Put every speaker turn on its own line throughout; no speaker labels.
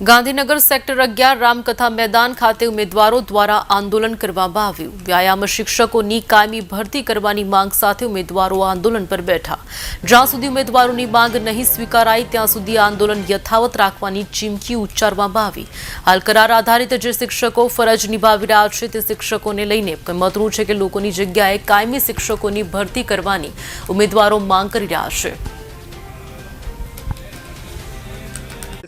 Gandhinagar sector 11 રામકથા મેદાન ખાતે ઉમેદવારો દ્વારા આંદોલન કરવામાં આવ્યું। વ્યાયામ શિક્ષકોની કાયમી ભરતી કરવાની માંગ સાથે ઉમેદવારો આંદોલન પર બેઠા। જ્યાં સુધી ઉમેદવારોની માંગ નહીં સ્વીકારાય ત્યાં સુધી આંદોલન યથાવત રાખવાની ચીમકી ઉચ્ચારવામાં આવી। હાલ કરાર આધારિત જે શિક્ષકો ફરજ નિભાવી રહ્યા છે તે શિક્ષકોને લઈને મતરું છે કે લોકોની જગ્યાએ કાયમી શિક્ષકોની ભરતી કરવાની ઉમેદવારો માંગ કરી રહ્યા છે।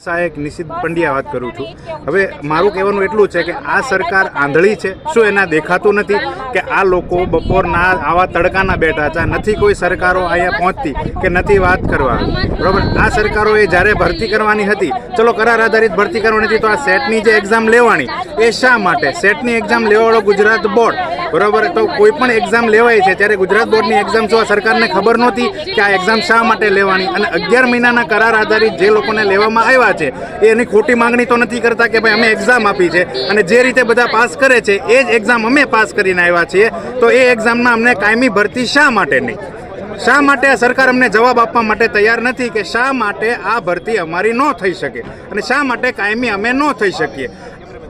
सहायक निशित पंड्या बात करूँ छूँ। हवे मारू कहेवानुं एटलुं छे के आ सरकार आंधळी छे। शुं एना देखातुं नथी के आ लोको बपोરના आवा तड़काना बेठा छे? नथी कोई सरकारो अहींया पहोंचती के नथी वात करवा? बराबर, आ सरकारोए ज्यारे भरती करवानी हती, चलो करार आधारित भरती करवानी हती, तो आ सेटनी जे एक्जाम लेवानी ए शा माटे? सेटनी एक्जाम लेवावाळो गुजरात बोर्ड, बराबर, तो कोई पण एक्जाम लेवाय छे त्यारे गुजरात बोर्डनी एक्जाम जो सरकारने खबर नहोती के आ एक्जाम शा माटे लेवानी। अने 11 महीनाना करार आधारित जे लोकोने लेवामां आव्या छे एनी खोटी मांगणी तो नहीं करता कि भाई अमे एक्जाम आपी है और जे रीते बधा पास करे छे ए ज एक्जाम अमे पास करीने आव्या छीए, तो ए एक्जाम में अमने कायमी भरती शा माटे नहीं? शा माटे सरकार अमने जवाब आपवा माटे तैयार नहीं कि शा माटे आ भरती अमारी न थई शके अने शा माटे कायमी अमे न थई शकीए।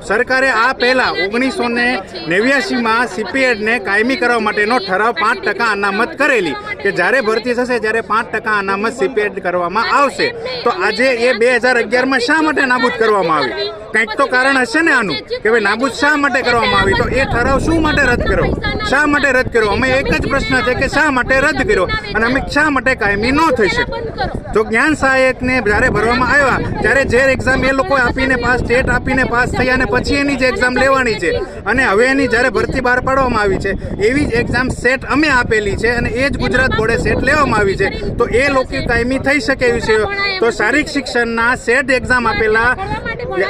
सरकारे आ पहला 1989 में सीपीएड ने कायमी करवा माटेनो ठराव 5% अनामत करेली कि जारे भरती थशे त्यारे 5% अनामत सीपीएड करवामां आवशे। तो आजे ये 2011 में शा माटे नाबूद करवामां आवी? कंईक तो कारण हशे ने आनुं कि भाई नाबूद शा माटे करवामां आवी? तो ए ठराव शुं माटे रद्द कर्यो? शा माटे रद्द कर्यो? अमे एक ज प्रश्न छे कि शा माटे रद्द कर्यो अने अमे शा माटे कायमी न थई शके? जो ज्ञान सहायक ने जारे भरवामां आव्या त्यारे जे एक्जाम ए लोकोए आपीने पास स्टेट आपीने पास थया ने પછી એની જે એક્ઝામ લેવાની છે અને હવે એની જ્યારે ભરતી બહાર પાડવામાં આવી છે એવી જ એક્ઝામ સેટ અમે આપેલી છે અને એ જ ગુજરાત બોર્ડે સેટ લેવામાં આવી છે, તો એ લોકો કાયમી થઈ શકે એવી છે। તો શારીરિક શિક્ષણના સેટ એક્ઝામ આપેલા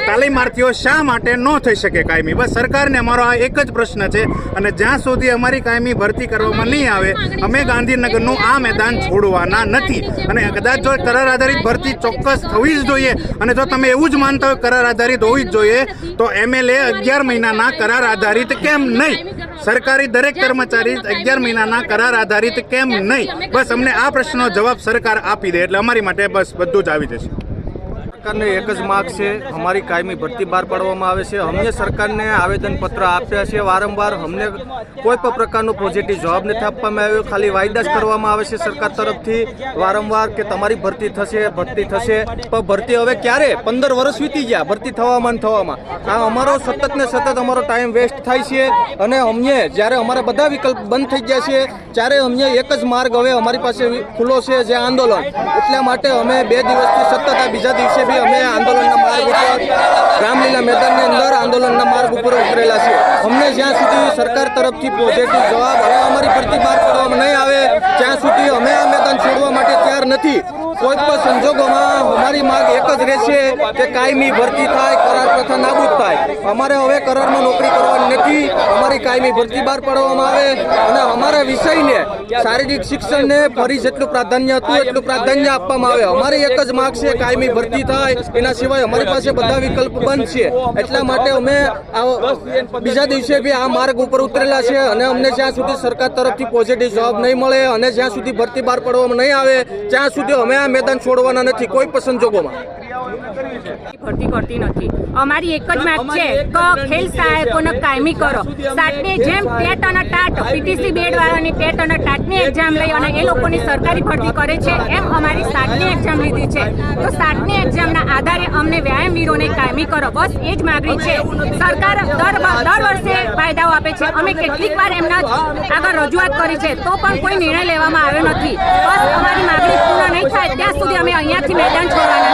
તાલીમાર્થીઓ શા માટે ન થઈ શકે કાયમી? બસ સરકારને અમારો આ એક જ પ્રશ્ન છે અને જ્યાં સુધી અમારી કાયમી ભરતી કરવામાં નહીં આવે અમે ગાંધીનગરનું આ મેદાન છોડવાના નથી। અને કદાચ જો કરાર આધારિત ભરતી ચોક્કસ થવી જ જોઈએ અને જો તમે એવું જ માનતા હોય કરાર આધારિત હોવી જ જોઈએ તો एमएलए 11 महीना करार आधारित केम नहीं? सरकारी दरेक कर्मचारी 11 महीना करार आधारित केम नहीं? बस अमने आ प्रश्ननो जवाब सरकार आपी दे एटले अमारी माटे बस बधुं ज आवी जशे।
सरकारने एक ज माग है हमारी कायमी भर्ती बहार पाडवामां आवे छे। हमने सरकारने आवेदन पत्र आप्या छे वारंवार, हमने कोई पण प्रकारनो पॉजिटिव जवाब नहीं आपवामां आव्यो। खाली वायदा ज करवामां आवे छे सरकार तरफथी वारंवार के तमारी भर्ती थशे पण भर्ती हवे क्यारे? 15 वर्ष वीती गया भर्ती थवामां ने थवामां। आ अमारो सतत ने सतत अमारो टाइम वेस्ट थाय छे अने अमे ज्यारे अमारा बधा विकल्प बंध थई गया छे त्यारे अमे एक ज मार्ग हवे अमारी पासे खुल्लो छे जे आंदोलन। એટલા માટે અમે 2 દિવસથી સતત આ બીજા દિવસે भी અમે આંદોલનના માર્ગ ઉપર રામલીલા મેદાનની અંદર આંદોલનના માર્ગ ઉપર ઉતરેલા છે। અમને જ્યાં સુધી સરકાર તરફથી પોઝિટિવ જવાબ હવે અમારી ભરતી બહાર પાડવામાં નહીં આવે ત્યાં સુધી અમે આ મેદાન છોડવા માટે તૈયાર નથી। કોઈ પણ સંજોગોમાં અમારી માંગ એક જ રહેશે કે કાયમી ભરતી થાય, કરાર પ્રથા નાબૂદ થાય। અમારે હવે કરારમાં નોકરી કરવાની નથી, અમારી કાયમી ભરતી બહાર પાડવામાં આવે અને અમારા વિષયને શારીરિક શિક્ષણને ફરી જેટલું પ્રાધાન્ય હતું એટલું પ્રાધાન્ય આપવામાં આવે। અમારી એક જ માંગ છે કાયમી ભરતી થાય, એના સિવાય અમારી પાસે બધા વિકલ્પ બંધ છે। એટલા માટે અમે બીજા દિવસે બી આ માર્ગ ઉપર ઉતરેલા છે અને અમને જ્યાં સુધી સરકાર તરફથી પોઝિટિવ જવાબ નહીં મળે અને જ્યાં સુધી ભરતી બહાર પાડવામાં નહીં આવે ત્યાં સુધી અમે આ મેદાન છોડવાના નથી કોઈ પણ સંજોગોમાં।
ભરતી કરતી નથી। અમારી એક જ માંગ છે કે ખેલ સહાયકોને કાયમી કરો। સાટની જેમ ટેટ અને ટાટ પીટીસી બેડ વાળાની ટેટ અને ટાટની એક્ઝામ લઈ અને એ લોકોની સરકારી ભરતી કરે છે એમ અમારી સાટની એક્ઝામ લીધી છે, તો સાટની એક્ઝામના આધારે અમને વ્યાયામવીરોને કાયમી કરો। બસ એ જ માગણી છે। સરકાર દર વર્ષે વાયદાઓ આપે છે, અમે કેટલીક વાર એમના આગળ રજૂઆત કરી છે તો પણ કોઈ નિર્ણય લેવામાં આવ્યો નથી। બસ અમારી માગણી પૂર્ણ નહીં થાય ત્યાં સુધી અમે અહીંયાથી મેદાન છોડવાના